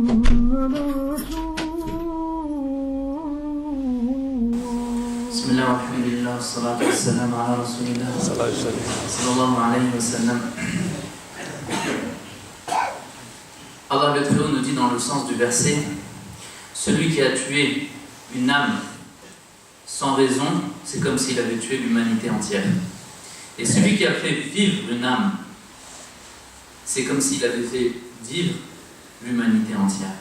Bismillah, alhamdulillah, salatu wassalam ala rasulillah, sallallahu alayhi wa sallam. Allah le Très-Haut nous dit dans le sens du verset: celui qui a tué une âme sans raison, c'est comme s'il avait tué l'humanité entière. Et celui qui a fait vivre une âme, c'est comme s'il avait fait vivre l'humanité entière.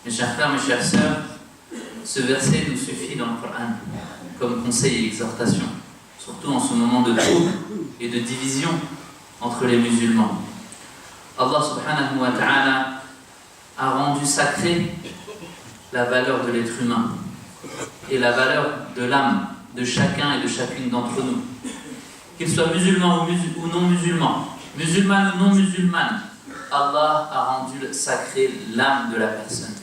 Mes chers frères, mes chères sœurs, ce verset nous suffit dans le Coran comme conseil et exhortation, surtout en ce moment de trouble et de division entre les musulmans. Allah subhanahu wa ta'ala a rendu sacrée la valeur de l'être humain et la valeur de l'âme de chacun et de chacune d'entre nous. Qu'il soit musulman ou non musulman, musulmane ou non musulmane, Allah a rendu sacrée l'âme de la personne.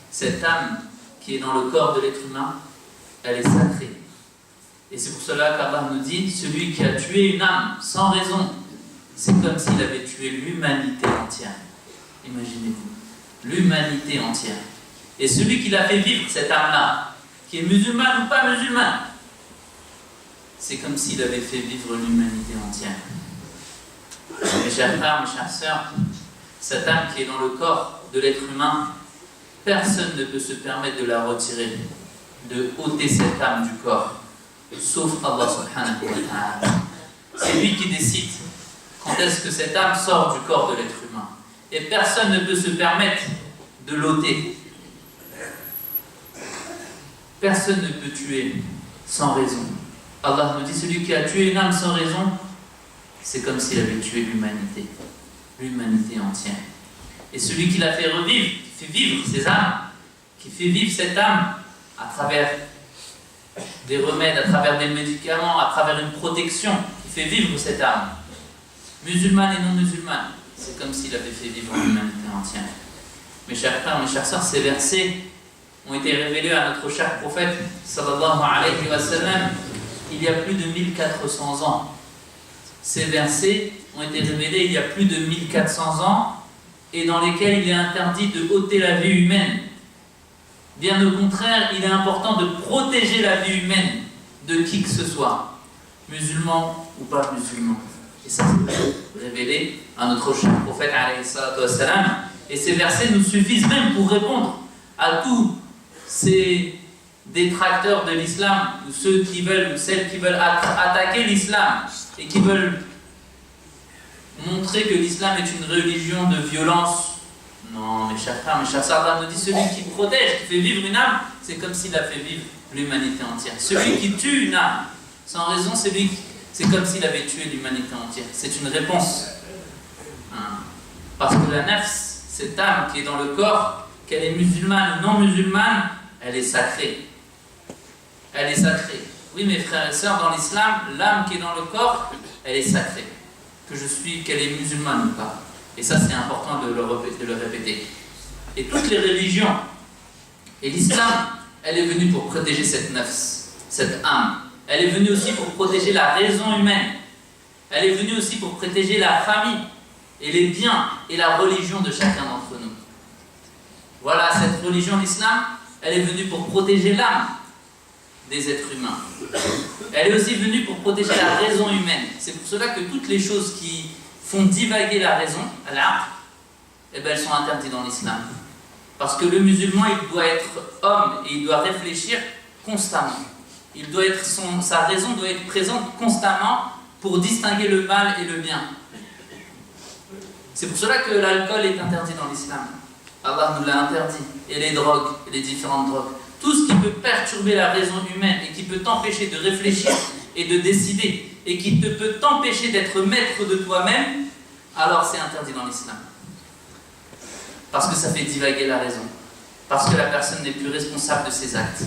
Cette âme qui est dans le corps de l'être humain, elle est sacrée. Et c'est pour cela qu'Allah nous dit: celui qui a tué une âme sans raison, c'est comme s'il avait tué l'humanité entière. Imaginez-vous, l'humanité entière. Et celui qui l'a fait vivre, cette âme-là, qui est musulmane ou pas musulmane, c'est comme s'il avait fait vivre l'humanité entière. Mes chers frères, mes chères sœurs, cette âme qui est dans le corps de l'être humain, personne ne peut se permettre de la retirer, de ôter cette âme du corps, sauf Allah subhanahu wa ta'ala. C'est lui qui décide quand est-ce que cette âme sort du corps de l'être humain. Et personne ne peut se permettre de l'ôter. Personne ne peut tuer sans raison. Allah nous dit: celui qui a tué une âme sans raison, c'est comme s'il avait tué l'humanité entière. Et celui qui l'a fait revivre, qui fait vivre ces âmes, qui fait vivre cette âme à travers des remèdes, à travers des médicaments, à travers une protection, qui fait vivre cette âme, musulmane et non musulmane, c'est comme s'il avait fait vivre l'humanité entière. Mes chers frères, mes chères sœurs, ces versets ont été révélés à notre cher prophète sallallahu alayhi wa sallam il y a plus de 1400 ans. Ces versets ont été révélés il y a plus de 1400 ans et dans lesquels il est interdit de ôter la vie humaine. Bien au contraire, il est important de protéger la vie humaine de qui que ce soit, musulman ou pas musulman. Et ça, c'est révélé à notre cher prophète alayhi salatu wa salam. Et ces versets nous suffisent même pour répondre à tous ces détracteurs de l'islam, ou ceux qui veulent, ou celles qui veulent attaquer l'islam et qui veulent montrer que l'islam est une religion de violence. Non, mes chers frères, mes chers sœurs, Allah nous dit: celui qui protège, qui fait vivre une âme, c'est comme s'il a fait vivre l'humanité entière. Celui qui tue une âme sans raison, c'est comme s'il avait tué l'humanité entière. C'est une réponse. Parce que la nafs, cette âme qui est dans le corps, qu'elle est musulmane ou non musulmane, elle est sacrée. Elle est sacrée. Oui, mes frères et sœurs, dans l'islam, l'âme qui est dans le corps, elle est sacrée. Qu'elle est musulmane ou pas. Et ça, c'est important de le répéter. Et toutes les religions, et l'islam, elle est venue pour protéger cette nafs, cette âme. Elle est venue aussi pour protéger la raison humaine. Elle est venue aussi pour protéger la famille et les biens et la religion de chacun d'entre nous. Voilà, cette religion, l'islam, elle est venue pour protéger l'âme des êtres humains. Elle est aussi venue pour protéger la raison humaine. C'est pour cela que toutes les choses qui font divaguer la raison, elles sont interdites dans l'islam. Parce que le musulman, il doit être homme et il doit réfléchir constamment. Sa raison doit être présente constamment pour distinguer le mal et le bien. C'est pour cela que l'alcool est interdit dans l'islam. Allah nous l'a interdit. Et les drogues, et les différentes drogues. Tout ce qui peut perturber la raison humaine et qui peut t'empêcher de réfléchir et de décider et qui peut t'empêcher d'être maître de toi-même, alors c'est interdit dans l'islam. Parce que ça fait divaguer la raison. Parce que la personne n'est plus responsable de ses actes.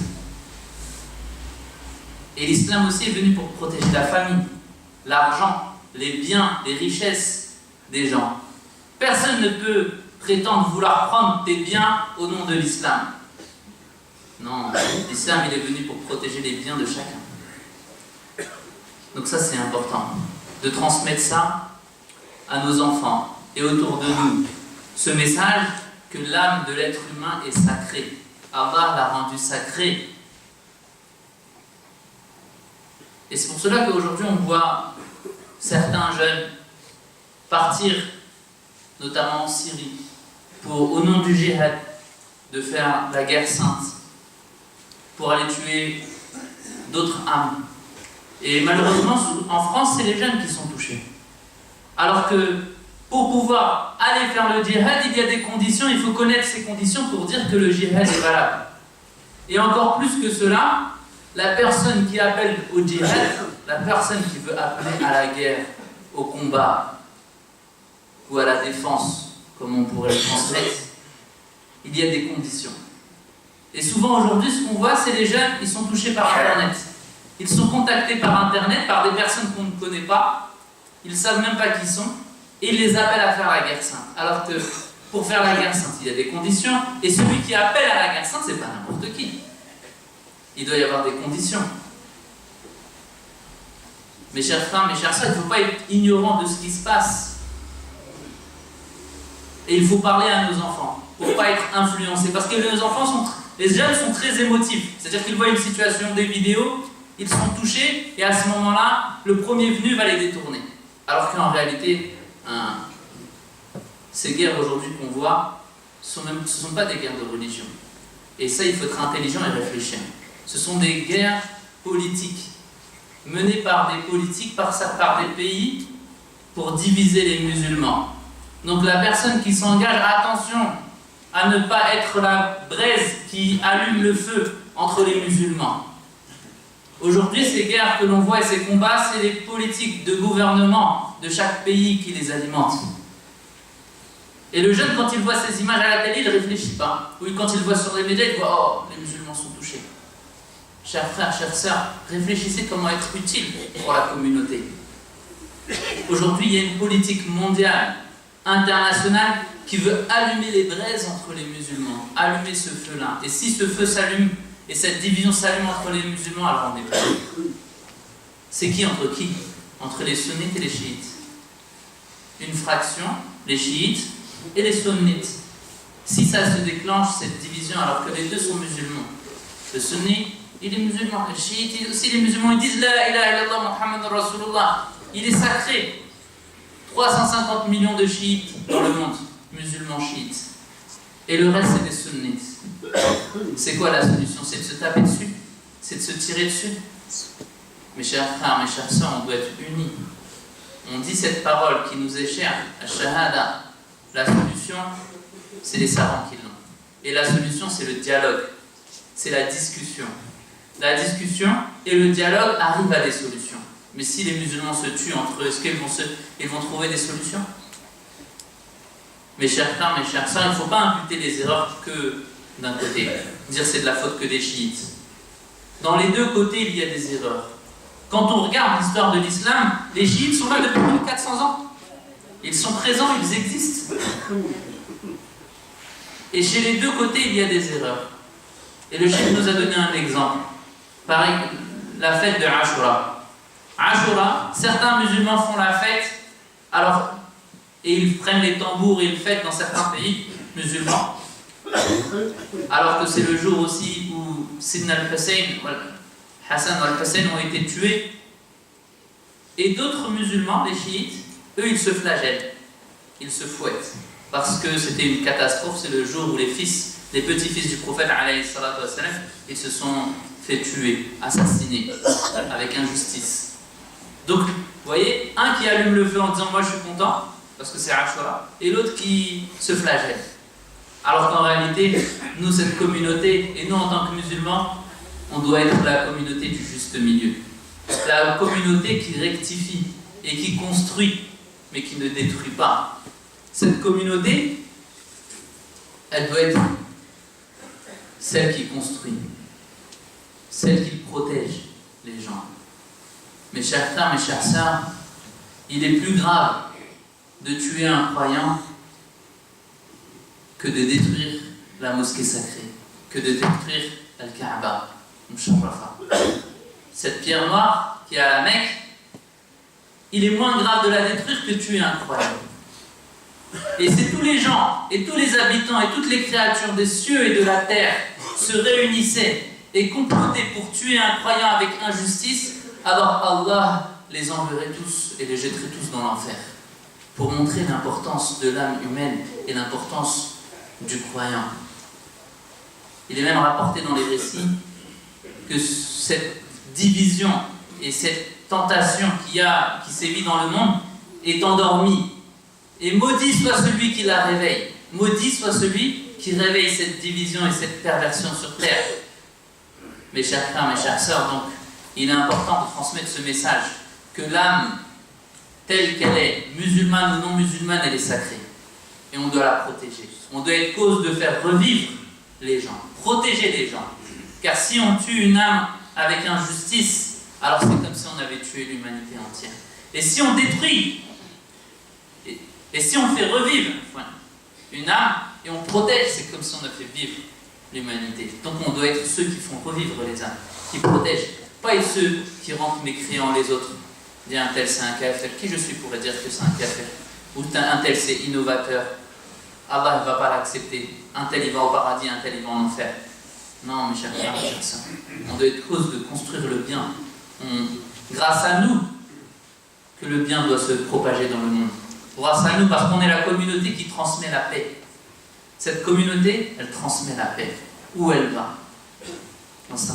Et l'islam aussi est venu pour protéger la famille, l'argent, les biens, les richesses des gens. Personne ne peut prétendre vouloir prendre tes biens au nom de l'islam. Non, l'islam il est venu pour protéger les biens de chacun. Donc ça c'est important, de transmettre ça à nos enfants et autour de nous. Ce message que l'âme de l'être humain est sacrée. Allah l'a rendue sacrée. Et c'est pour cela qu'aujourd'hui on voit certains jeunes partir, notamment en Syrie, pour, au nom du djihad, de faire la guerre sainte, pour aller tuer d'autres âmes. Et malheureusement, en France, c'est les jeunes qui sont touchés. Alors que pour pouvoir aller faire le djihad, il y a des conditions, il faut connaître ces conditions pour dire que le djihad est valable. Et encore plus que cela, la personne qui appelle au djihad, la personne qui veut appeler à la guerre, au combat ou à la défense, comme on pourrait le transmettre, il y a des conditions. Et souvent aujourd'hui, ce qu'on voit, c'est les jeunes, ils sont touchés par Internet. Ils sont contactés par Internet, par des personnes qu'on ne connaît pas, ils ne savent même pas qui ils sont, et ils les appellent à faire la guerre sainte. Alors que pour faire la guerre sainte, il y a des conditions, et celui qui appelle à la guerre sainte, c'est pas n'importe qui. Il doit y avoir des conditions. Mes chers frères, mes chères sœurs, il ne faut pas être ignorant de ce qui se passe. Et il faut parler à nos enfants, pour ne pas être influencés. Parce que les jeunes sont très émotifs. C'est-à-dire qu'ils voient une situation, des vidéos, ils sont touchés, et à ce moment-là, le premier venu va les détourner. Alors qu'en réalité, ces guerres aujourd'hui qu'on voit, ce ne sont pas des guerres de religion. Et ça, il faut être intelligent et réfléchir. Ce sont des guerres politiques, menées par des politiques, par des pays, pour diviser les musulmans. Donc la personne qui s'engage, attention à ne pas être la braise qui allume le feu entre les musulmans. Aujourd'hui, ces guerres que l'on voit et ces combats, c'est les politiques de gouvernement de chaque pays qui les alimentent. Et le jeune, quand il voit ces images à la télé, il ne réfléchit pas. Ou quand il voit sur les médias, il voit « Oh, les musulmans sont touchés ». Chers frères, chères sœurs, réfléchissez comment être utile pour la communauté. Aujourd'hui, il y a une politique mondiale, internationale, qui veut allumer les braises entre les musulmans, allumer ce feu-là. Et si ce feu s'allume, et cette division s'allume entre les musulmans, alors on est prêt. C'est qui entre qui? Entre les sunnites et les chiites. Une fraction, les chiites et les sunnites. Si ça se déclenche, cette division, alors que les deux sont musulmans, le sunni, il est musulman, le chiite aussi, les musulmans, ils disent La ilaha illallah Muhammad Rasulullah, il est sacré. 350 millions de chiites dans le monde, musulmans chiites. Et le reste, c'est des sunnites. C'est quoi la solution? C'est de se taper dessus? C'est de se tirer dessus? Mes chers frères, mes chères sœurs, on doit être unis. On dit cette parole qui nous est chère, Ash-Shahada. La solution, c'est les savants qui l'ont. Et la solution, c'est le dialogue. C'est la discussion. La discussion et le dialogue arrivent à des solutions. Mais si les musulmans se tuent entre eux, est-ce qu'ils vont trouver des solutions? Mes chers frères, mes chères sœurs, il ne faut pas imputer les erreurs que d'un côté. Dire c'est de la faute que des chiites. Dans les deux côtés, il y a des erreurs. Quand on regarde l'histoire de l'islam, les chiites sont là depuis plus de 400 ans. Ils sont présents, ils existent. Et chez les deux côtés, il y a des erreurs. Et le cheikh nous a donné un exemple. Pareil, la fête de Ashura. Ashura, certains musulmans font la fête, alors, et ils prennent les tambours et ils fêtent dans certains pays musulmans, alors que c'est le jour aussi où Sidna al-Hussein, Hassan al-Hussein ont été tués. Et d'autres musulmans, les chiites, eux, ils se flagellent, ils se fouettent, parce que c'était une catastrophe, c'est le jour où les petits-fils du prophète, alayhi salatu wassalam, ils se sont fait tuer, assassiner, avec injustice. Donc, vous voyez, un qui allume le feu en disant « moi je suis content », parce que c'est Ashura, et l'autre qui se flagelle. Alors qu'en réalité, nous, cette communauté, et nous en tant que musulmans, on doit être la communauté du juste milieu. La communauté qui rectifie et qui construit, mais qui ne détruit pas. Cette communauté, elle doit être celle qui construit, celle qui protège les gens. Mes chers frères, mes chères sœurs, il est plus grave de tuer un croyant que de détruire la mosquée sacrée, que de détruire Al-Kaaba, Musharrafa. Cette pierre noire qui est à la Mecque, il est moins grave de la détruire que de tuer un croyant. Et si tous les gens, et tous les habitants, et toutes les créatures des cieux et de la terre se réunissaient et complotaient pour tuer un croyant avec injustice, alors Allah les enverrait tous et les jetterait tous dans l'enfer. Pour montrer l'importance de l'âme humaine et l'importance du croyant. Il est même rapporté dans les récits que cette division et cette tentation qui sévit dans le monde est endormie. Et maudit soit celui qui la réveille. Maudit soit celui qui réveille cette division et cette perversion sur terre. Mes chers frères, mes chères sœurs, donc, il est important de transmettre ce message que l'âme, telle qu'elle est, musulmane ou non musulmane, elle est sacrée. Et on doit la protéger. On doit être cause de faire revivre les gens, protéger les gens. Car si on tue une âme avec injustice, alors c'est comme si on avait tué l'humanité entière. Et si on détruit, et si on fait revivre une âme, et on protège, c'est comme si on a fait vivre l'humanité. Donc on doit être ceux qui font revivre les âmes, qui protègent, pas être ceux qui rendent mécréants les autres. Dire un tel c'est un kafir, qui je suis pour dire que c'est un kafir? Ou un tel c'est innovateur, Allah ne va pas l'accepter. Un tel il va au paradis, un tel il va en enfer. Non, mes chers frères, mes chères sœurs, on doit être cause de construire le bien. Grâce à nous que le bien doit se propager dans le monde. Grâce à nous, parce qu'on est la communauté qui transmet la paix. Cette communauté, elle transmet la paix. Où elle va? Dans sa